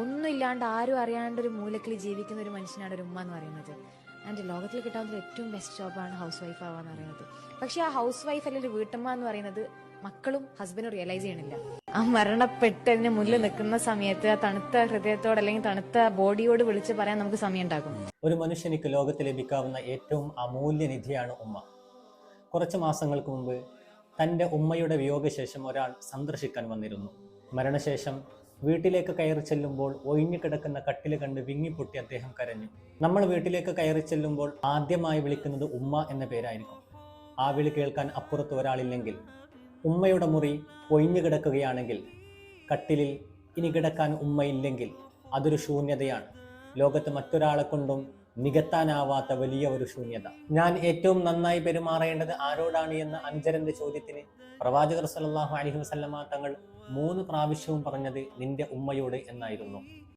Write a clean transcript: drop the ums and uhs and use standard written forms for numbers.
ഒന്നുമില്ലാണ്ട് ആരും അറിയാണ്ട് ഒരു മൂലക്കിൽ ജീവിക്കുന്ന ഒരു മനുഷ്യനാണ് ഒരു ഉമ്മ എന്ന് പറയുന്നത്. ആൻഡ് ലോകത്തിൽ കിട്ടാവുന്ന ഏറ്റവും ബെസ്റ്റ് ജോബാണ് ഹൗസ് വൈഫ് ആവാന്ന് പറയുന്നത്. പക്ഷെ ആ ഹൗസ് വൈഫ് അല്ലെങ്കിൽ ഒരു വീട്ടമ്മ എന്ന് പറയുന്നത് മക്കളും ഹസ്ബൻഡും റിയലൈസ് ചെയ്യണില്ല. ആ മരണപ്പെട്ടതിന് മുന്നിൽ നിൽക്കുന്ന സമയത്ത് ആ തണുത്ത ഹൃദയത്തോട് അല്ലെങ്കിൽ തണുത്ത ബോഡിയോട് വിളിച്ച് പറയാൻ നമുക്ക് സമയം ഉണ്ടാകും. ഒരു മനുഷ്യനിക്ക് ലോകത്ത് ലഭിക്കാവുന്ന ഏറ്റവും അമൂല്യ നിധിയാണ് ഉമ്മ. കുറച്ച് മാസങ്ങൾക്ക് മുമ്പ് തൻ്റെ ഉമ്മയുടെ വിയോഗശേഷം ഒരാൾ സന്ദർശിക്കാൻ വന്നിരുന്നു. മരണശേഷം വീട്ടിലേക്ക് കയറി ചെല്ലുമ്പോൾ ഒഴിഞ്ഞു കിടക്കുന്ന കട്ടില് കണ്ട് വിങ്ങിപ്പൊട്ടി അദ്ദേഹം കരഞ്ഞു. നമ്മൾ വീട്ടിലേക്ക് കയറി ചെല്ലുമ്പോൾ ആദ്യമായി വിളിക്കുന്നത് ഉമ്മ എന്ന പേരായിരിക്കും. ആ വിളി കേൾക്കാൻ അപ്പുറത്ത് ഒരാളില്ലെങ്കിൽ, ഉമ്മയുടെ മുറി ഒഴിഞ്ഞു കിടക്കുകയാണെങ്കിൽ, കട്ടിലിൽ ഇനി കിടക്കാൻ ഉമ്മയില്ലെങ്കിൽ അതൊരു ശൂന്യതയാണ്. ലോകത്ത് മറ്റൊരാളെ കൊണ്ടും നികത്താനാവാത്ത വലിയ ഒരു ശൂന്യത. ഞാൻ ഏറ്റവും നന്നായി പെരുമാറേണ്ടത് ആരോടാണ് എന്ന അനുചരന്റെ ചോദ്യത്തിന് പ്രവാചകർ സല്ലല്ലാഹു അലൈഹി വസല്ലമ തങ്ങൾ 3 പ്രാവശ്യവും പറഞ്ഞത് നിന്റെ ഉമ്മയോട് എന്നായിരുന്നു.